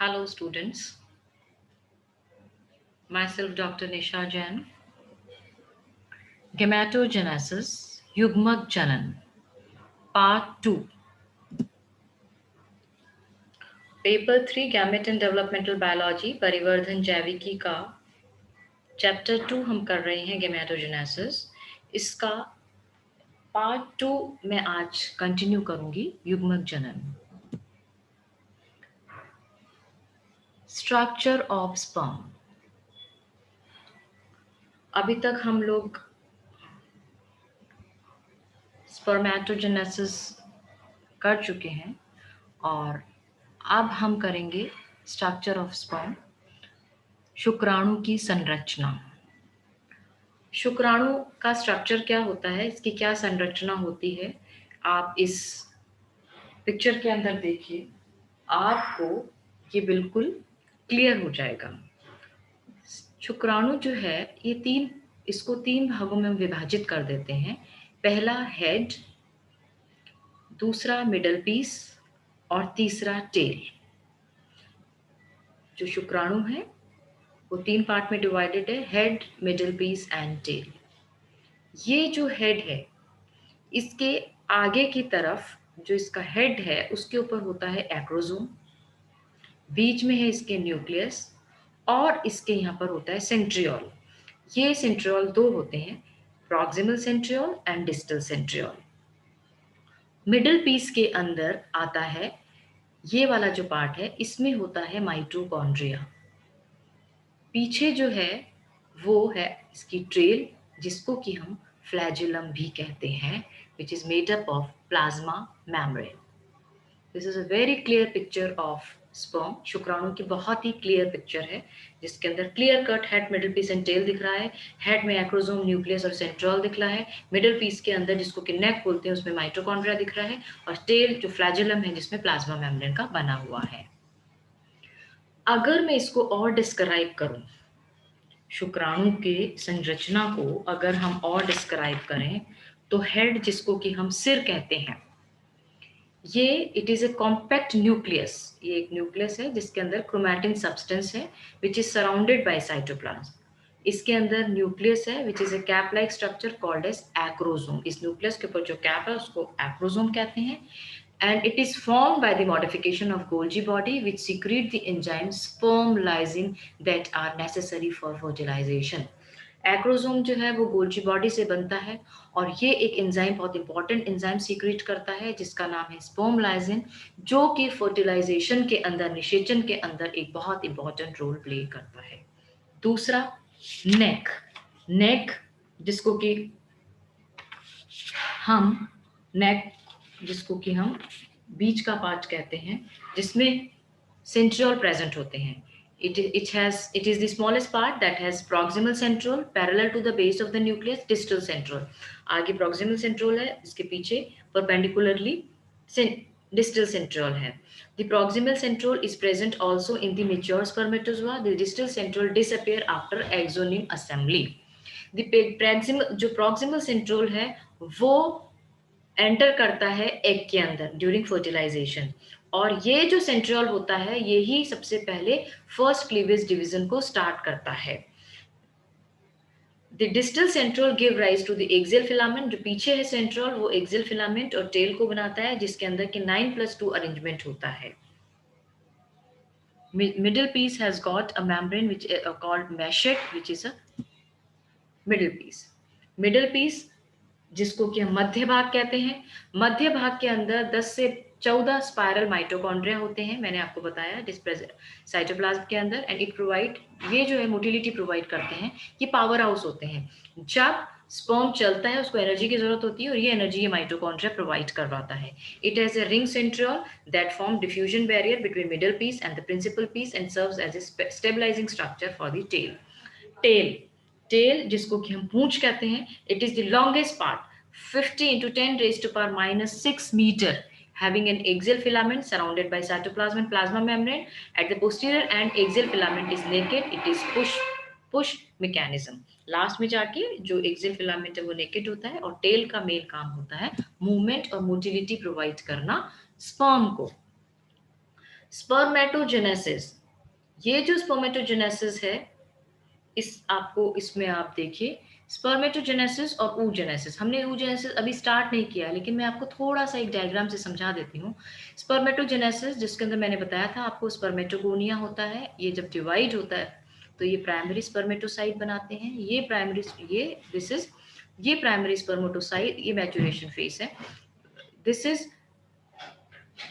Hello students, myself Dr. Nisha Jain. Gametogenesis, Yugmak Janan, Part 2. Paper 3 gamete and developmental biology परिवर्धन जैविकी का chapter 2 हम कर रहे हैं गैमेटोजेनेसिस। इसका पार्ट 2 मैं आज कंटिन्यू करूंगी युग्मक जनन। Structure of sperm. अभी तक हम लोग स्पर्मेटोजेनेसिस कर चुके हैं और अब हम करेंगे स्ट्रक्चर ऑफ स्पर्म, शुक्राणु की संरचना। शुक्राणु का स्ट्रक्चर क्या होता है, इसकी क्या संरचना होती है, आप इस पिक्चर के अंदर देखिए, आपको ये बिल्कुल क्लियर हो जाएगा। शुक्राणु जो है इसको तीन भागों में विभाजित कर देते हैं। पहला हेड, दूसरा मिडल पीस और तीसरा टेल। जो शुक्राणु है वो तीन पार्ट में डिवाइडेड है, head, middle piece and tail. ये जो हेड है, इसके आगे की तरफ जो इसका हेड है उसके ऊपर होता है एक्रोसोम, बीच में है इसके न्यूक्लियस और इसके यहाँ पर होता है सेंट्रियोल। ये सेंट्रियोल दो होते हैं, proximal centriole and distal centriole. Middle piece के अंदर आता है ये वाला जो पार्ट है, इसमें होता है माइटोकॉन्ड्रिया। पीछे जो है वो है इसकी ट्रेल, जिसको कि हम फ्लैजिलम भी कहते हैं, which is made up of plasma membrane. This is a very clear picture of sperm. शुक्राणु की बहुत ही क्लियर पिक्चर है, जिसके अंदर clear cut head, middle piece and tail दिख रहा है। हेड में एक्रोसोम, न्यूक्लियस और सेंट्रियोल दिख रहा है। मिडिल पीस के अंदर जिसको कि नेक बोलते हैं उसमें माइटोकॉन्ड्रिया दिख रहा है, और टेल जो फ्लैजिलम है जिसमें प्लाज्मा मेम्ब्रेन का बना हुआ है। अगर मैं इसको और डिस्क्राइब करूं, शुक्राणु के संरचना को अगर हम और डिस्क्राइब करें, तो हेड, जिसको कि हम सिर कहते हैं, ये it is a compact nucleus. ये एक न्यूक्लियस है जिसके अंदर क्रोमैटिन सब्सटेंस है which is surrounded by cytoplasm. इसके अंदर न्यूक्लियस है which is a cap like structure called as acrosome. इस न्यूक्लियस के ऊपर जो कैप है उसको एक्रोसोम कहते हैं। And it is formed by the modification of Golgi body which secrete the enzymes sperm lysine that are necessary for fertilization. Acrosome जो है वो गोल्जी बॉडी से बनता है और ये एक एंजाइम, बहुत इंपॉर्टेंट एंजाइम सीक्रेट करता है जिसका नाम है स्पर्म लाइसिन, जो कि फर्टिलाइजेशन के अंदर, निषेचन के अंदर एक बहुत इंपॉर्टेंट रोल प्ले करता है। दूसरा नेक। नेक जिसको कि हम नेक जिसको कि हम बीच का पार्ट कहते हैं, जिसमें सेंट्रियोल प्रेजेंट होते हैं। It is the smallest part that has proximal centriole parallel to the base of the nucleus, distal centriole. आगे proximal centriole है, इसके पीछे perpendicularly distal centriole है। The proximal centriole is present also in the mature spermatozoa. The distal centriole disappear after axoneme assembly. जो proximal centriole है वो enter करता है एग के अंदर ड्यूरिंग फर्टिलाइजेशन, और ये जो सेंट्रियोल होता है यही सबसे पहले फर्स्ट क्लीवेज डिवीजन को स्टार्ट करता है। The distal centriole give rise to the axial filament. जो पीछे है सेंट्रियोल वो एक्सियल फिलामेंट और टेल को बनाता है, जिसके अंदर के 9+2 अरेंजमेंट होता है। Middle piece has got a membrane which called मेशेट which is a middle piece. Middle piece जिसको कि हम मध्य भाग कहते हैं, मध्य भाग के अंदर 10 से 14 स्पाइरल माइटोकॉन्ड्रिया होते हैं, मैंने आपको बताया साइटोप्लाज्म के अंदर। एंड इट प्रोवाइड, ये जो है मोटिलिटी प्रोवाइड करते हैं, ये पावर हाउस होते हैं। जब स्पर्म चलता है उसको एनर्जी की जरूरत होती है और ये एनर्जी ये माइटोकॉन्ड्रिया प्रोवाइड करवाता है। It has a ring centriole that form diffusion barrier between middle piece and the principal piece and serves as a stabilising structure for the tail. Tail tail जिसको कि हम पूंछ कहते हैं, it is the longest part, 50 into 10 raised to power minus 6 meter, having an axial filament surrounded by cytoplasm and plasma membrane. At the posterior end, axial filament is naked. It is push mechanism. Last में जाके जो axial filament है वो naked होता है और tell का main काम होता है मूवमेंट और मोटिलिटी प्रोवाइड करना स्पर्म को। स्पर्मेटोजेनेसिस, ये जो स्पर्मेटोजेनेसिस है, इस आपको इसमें आप देखिए स्पर्मेटोजेनेसिस और oogenesis। हमने oogenesis अभी स्टार्ट नहीं किया है, लेकिन मैं आपको थोड़ा सा एक डायग्राम से समझा देती हूँ। स्पर्मेटोजेनेसिस जिसके अंदर मैंने बताया था आपको, स्पर्मेटोगोनिया होता है, ये जब डिवाइड होता है तो ये प्राइमरी स्पर्मेटोसाइट बनाते हैं। ये प्राइमरी, ये प्राइमरी स्पर्मेटोसाइट, ये मैच्योरेशन फेज है।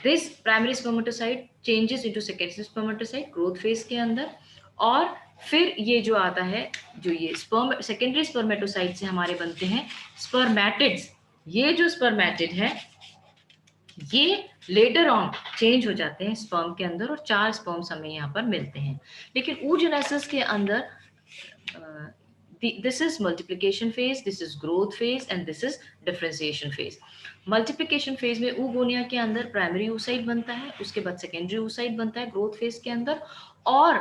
This primary spermatocyte changes into secondary spermatocyte growth phase के अंदर, और फिर ये जो आता है, जो ये स्पर्म सेकेंडरी स्पर्मेटोसाइट से हमारे बनते हैं स्पर्मेटिड्स। ये जो स्पर्मेटिड है ये लेटर ऑन चेंज हो जाते हैं स्पर्म के अंदर, और 4 स्पर्म्स हमें यहाँ पर मिलते हैं। लेकिन oogenesis के अंदर this is multiplication phase, this is growth phase, and this is differentiation phase. Multiplication phase में oogonia के अंदर प्राइमरी oocyte बनता है, उसके बाद सेकेंडरी oocyte बनता है ग्रोथ फेज के अंदर, और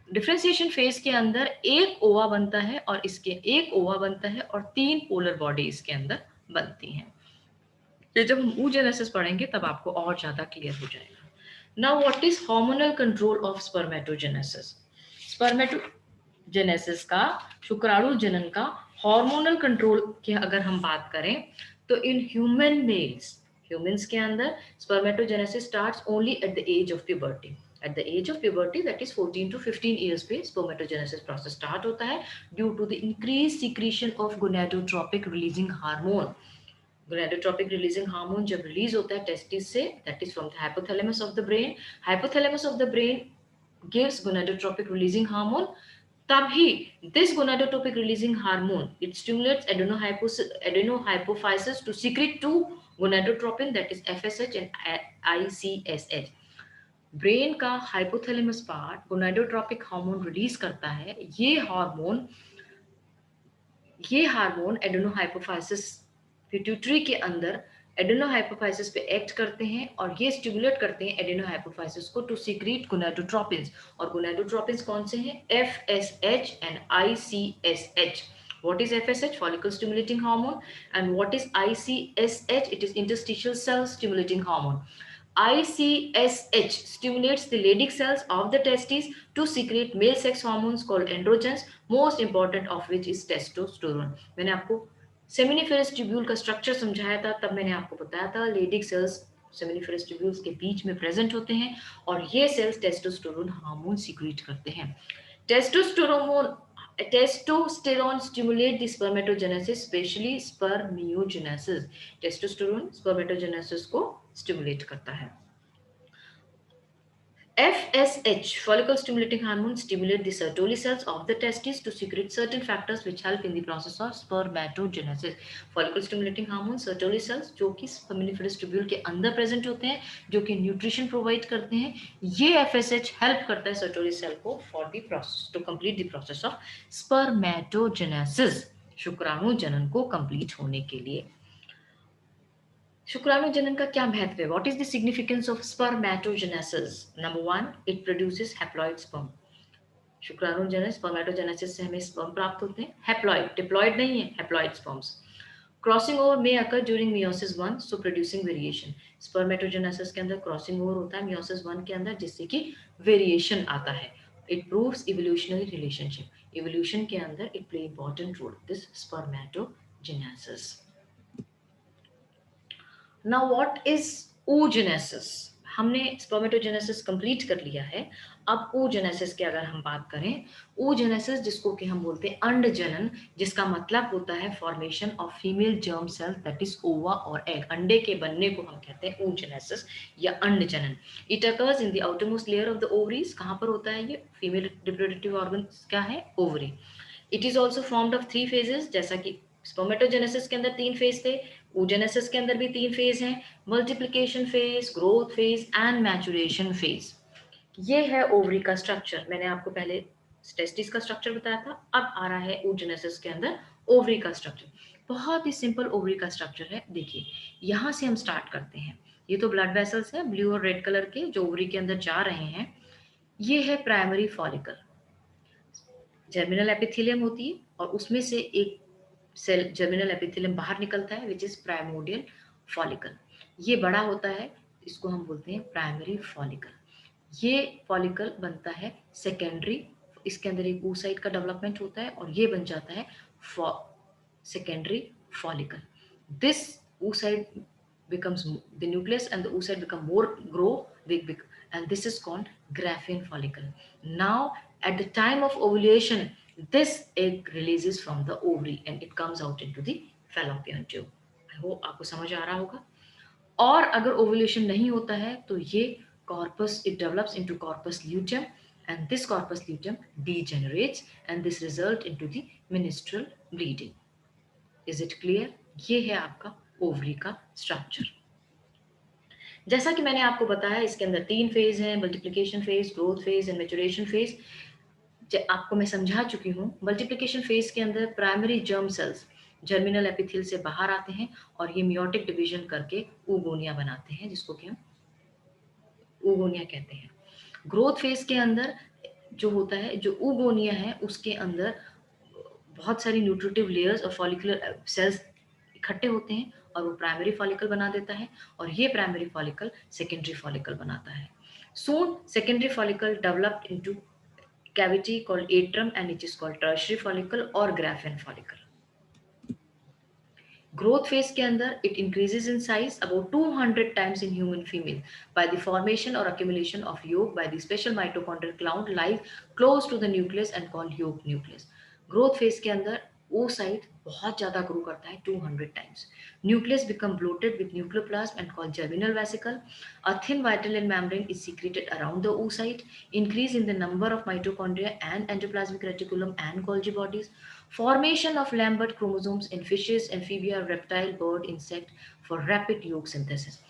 डिफरेंशिएशन फेज के अंदर एक ओवा बनता है, और इसके एक ओवा बनता है और 3 पोलर बॉडी इसके अंदर बनती हैं। ये जब हम oogenesis पढ़ेंगे तब आपको और ज्यादा क्लियर हो जाएगा। Now what is hormonal control of spermatogenesis? Spermatogenesis का, शुक्राणु जनन का हार्मोनल कंट्रोल की अगर हम बात करें तो इन ह्यूमन मेल्स, ह्यूमंस के अंदर spermatogenesis starts only at the age of puberty. At the age of puberty, that is 14 to 15 years पे स्पर्मेटोजेनेसिस प्रोसेस स्टार्ट होता है due to the increase secretion of gonadotropic releasing hormone. Gonadotropic releasing hormone जब release होता है testis से, that is from the hypothalamus of the brain. Hypothalamus of the brain gives gonadotropic releasing hormone. तभी this gonadotropic releasing hormone it stimulates adenohypophysis to secrete two gonadotropin, that is FSH and ICSH। Brain का hypothalamus part gonadotropic hormone release करता है। ये hormone एडेनोहाइपोफाइसिस, pituitary के अंदर एडेनोहाइपोफाइसिस पे act करते हैं, और ये स्टिमुलेट करते हैं एडेनोहाइपोफाइसिस को टू सीक्रेट गोनाडोट्रोपिन्स। और गोनाडोट्रोपिन्स कौन से हैं? FSH and ICSH। What is FSH? Follicle stimulating hormone. And what is ICSH? It is interstitial cell stimulating hormone. ICSH stimulates the Leydig cells of the testes to secrete male sex hormones called androgens, most important of which is testosterone। मैंने आपको seminiferous tubule का structure समझाया था, तब मैंने आपको बताया था लेडिक सेल्स सेमिनिफेरस ट्यूब्यूल्स के बीच में प्रेजेंट होते हैं, और ये सेल्स टेस्टोस्टेरोन हार्मोन सीक्रेट करते हैं। Testosterone stimulate the spermatogenesis, especially spermiogenesis। Testosterone spermatogenesis को स्टिमुलेट करता है। FSH, follicle stimulating hormone, stimulate the Sertoli cells of the testes to secrete certain factors which help in the process of spermatogenesis। follicle stimulating hormone Sertoli cells जो कि speminiferous tubule के अंदर present होते हैं, जो कि न्यूट्रिशन प्रोवाइड करते हैं, ये FSH हेल्प करता है Sertoli cell को for the process to complete the process of spermatogenesis, शुक्राणु जनन को कंप्लीट होने के लिए। शुक्राणु जनन का क्या महत्व है? What is the significance of spermatogenesis? Number 1, it produces haploid sperm. शुक्राणु जनन स्पर्मेटोजेनेसिस से हमें स्पर्म प्राप्त होते हैं, हैप्लॉइड, डिप्लॉइड नहीं है, हैप्लॉइड स्पर्म्स। क्रॉसिंग ओवर में अकर ड्यूरिंग मियोसिस 1, सो प्रोड्यूसिंग वेरिएशन। स्पर्मेटोजेनेसिस के अंदर क्रॉसिंग ओवर होता है मियोसिस 1 के अंदर, जिससे कि वेरिएशन आता है। It proves evolutionary relationship. Evolution के अंदर it play important role, this spermatogenesis. Now what is oogenesis? हमने स्पर्मेटोजेनेसिस कंप्लीट कर लिया है। अब oogenesis की अगर हम बात करें, oogenesis जिसको कि हम बोलते हैं अंड जनन, जिसका मतलब होता है formation of female germ cell, that is ova और एग। अंडे के बनने को हम कहते हैं oogenesis या अंड जनन। It occurs in the outermost layer of the ovaries. कहाँ पर होता है ये? फीमेल रिप्रोडक्टिव ऑर्गन क्या है? Ovary. It is also formed of 3 phases, जैसा कि स्पर्मेटोजेनेसिस के अंदर 3 फेज थे, oogenesis के अंदर भी 3 फेज हैं, multiplication phase, growth phase and maturation phase. ये है ओवरी का स्ट्रक्चर। मैंने आपको पहले टेस्टिस का स्ट्रक्चर बताया था, अब आ रहा है oogenesis के अंदर ओवरी का स्ट्रक्चर। बहुत ही सिंपल ओवरी का स्ट्रक्चर है। देखिए यहाँ से हम स्टार्ट करते हैं। ये तो ब्लड वेसल्स हैं ब्लू और रेड कलर के, जो ओवरी के अंदर जा रहे हैं। ये है प्राइमरी फॉलिकल, जर्मिनल एपिथेलियम होती है, और उसमें से एक सेल जर्मिनल एपिथेलियम बाहर निकलता है, विच इज प्राइमोडियल फॉलिकल। ये बड़ा होता है, इसको हम बोलते हैं प्राइमरी फॉलिकल। ये फॉलिकल बनता है सेकेंडरी, इसके अंदर एक oocyte का डेवलपमेंट होता है और ये बन जाता है secondary follicle. This oocyte becomes the nucleus and the oocyte become more grow big, and this is called Graafian follicle. Now at the time of ovulation, this egg releases from the ovary and it comes out into the fallopian tube. I hope आपको समझ आ रहा होगा. और अगर ovulation नहीं होता है तो ये corpus, it develops into corpus luteum and this corpus luteum degenerates and this result into the minstrel bleeding. Is it clear? ये है आपका ओवरी का स्ट्रक्चर. जैसा कि मैंने आपको बताया इसके अंदर 3 फेज हैं, multiplication phase, growth phase and maturation phase. आपको मैं समझा चुकी हूँ. मल्टीप्लिकेशन फेज के अंदर प्राइमरी जर्म सेल्स जर्मिनल एपिथेल से बाहर आते हैं और ये मियोटिक डिवीजन करके ऊगोनिया बनाते हैं, जिसको कि हम ऊगोनिया कहते हैं. ग्रोथ फेज के अंदर जो होता है, जो ऊगोनिया है उसके अंदर बहुत सारी न्यूट्रिटिव लेयर्स और फॉलिकुलर सेल्स इकट्ठे होते हैं और वो प्राइमरी फॉलिकल बना देता है और ये प्राइमरी फॉलिकल सेकेंडरी फॉलिकल बनाता है. Soon secondary follicle developed into cavity called atrium and it is called tertiary follicle or Graafian follicle. Growth phase के अंदर it increases in size about 200 times in human female by the formation or accumulation of yolk by the special mitochondrial cloud lies close to the nucleus and called yolk nucleus. Growth phase के अंदर oocyte बहुत ज़्यादा grow करता है 200 times. Nucleus become bloated with nucleoplasm and called germinal vesicle. A thin vitelline membrane is secreted around the oocyte. Increase in the number of mitochondria and endoplasmic reticulum and Golgi bodies. Formation of Lambert chromosomes in fishes, amphibia, reptile, bird, insect for rapid yolk synthesis.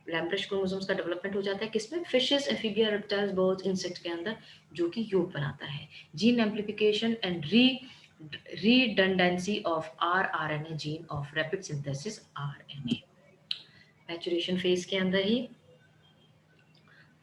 लैम्ब्रेट chromosomes का development हो जाता है किसमें? Fishes, amphibia, reptiles, birds, insect के अंदर, जो कि योग बनाता है. Gene amplification and redundancy of rRNA gene of rapid synthesis RNA. Maturation phase के अंदर ही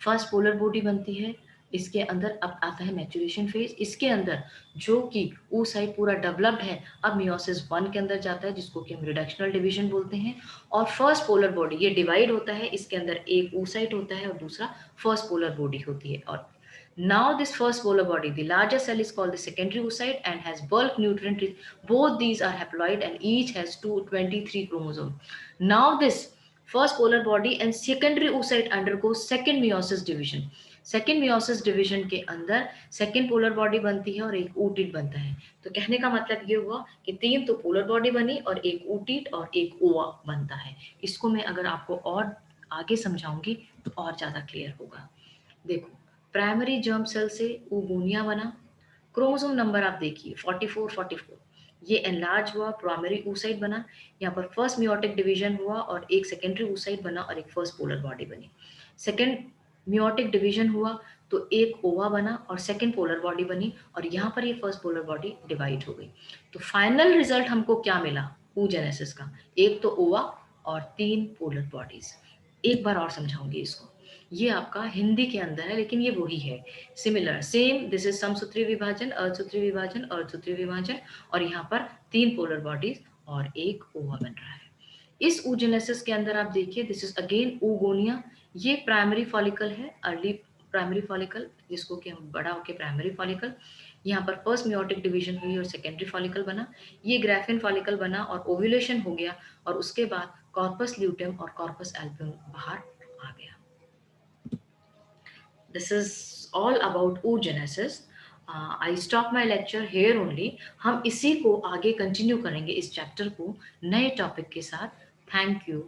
फर्स्ट पोलर बॉडी बनती है. इसके अंदर अब आता है मैचुरेशन फेज. इसके अंदर जो कि oocyte पूरा डेवलप्ड है, अब मियोसिस 1 के अंदर जाता है जिसको कि हम रिडक्शनल डिवीजन बोलते हैं. और फर्स्ट पोलर बॉडी ये डिवाइड होता है, इसके अंदर एक oocyte होता है और दूसरा फर्स्ट पोलर बॉडी होती है. और now this first polar body, the larger cell is called the secondary oocyte and has bulk nutrient rich. Both these are haploid and each has 223 chromosomes. Now this first polar body and secondary oocyte undergoes second meiosis division. Second meiosis division के अंदर second polar body बनती है और एक oocyte बनता है. तो कहने का मतलब ये हुआ कि 3 तो पोलर बॉडी बनी और एक oocyte और एक ओवा बनता है. इसको मैं अगर आपको और आगे समझाऊंगी तो और ज़्यादा क्लियर होगा. देखो, प्राइमरी जर्म सेल से oogonia बना. क्रोमोसोम नंबर आप देखिए 44. ये एनलार्ज हुआ, प्राइमरी oocyte बना. यहाँ पर फर्स्ट मियोटिक डिवीजन हुआ और एक सेकेंडरी oocyte बना और एक फर्स्ट पोलर बॉडी बनी. सेकेंड मियोटिक डिवीजन हुआ तो एक ओवा बना और सेकेंड पोलर बॉडी बनी और यहाँ पर ये फर्स्ट पोलर बॉडी डिवाइड हो गई. तो फाइनल रिजल्ट हमको क्या मिला oogenesis का? एक तो ओवा और 3 पोलर बॉडीज. एक बार और समझाऊंगी इसको. ये आपका हिंदी के अंदर है लेकिन ये वही है, सिमिलर सेम. दिस इज समसूत्री विभाजन, अर्धसूत्री विभाजन, अर्धसूत्री विभाजन और यहाँ पर 3 पोलर बॉडीज और एक ओवा बन रहा है. इस oogenesis के अंदर आप देखिए, दिस इज अगेन oogonia. ये प्राइमरी फॉलिकल है, अर्ली प्राइमरी फॉलिकल, जिसको कि हम बड़ा होके प्राइमरी फॉलिकल. यहाँ पर फर्स्ट मियोटिक डिवीजन हुई और सेकेंडरी फॉलिकल बना. ये ग्राफियन फॉलिकल बना और ओव्यूलेशन हो गया और उसके बाद कॉर्पस ल्यूटियम और कॉर्पस एल्बियम बाहर आ गया. This is all about oogenesis. I stop my lecture here only. हम इसी को आगे कंटिन्यू करेंगे इस चैप्टर को नए टॉपिक के साथ. Thank you.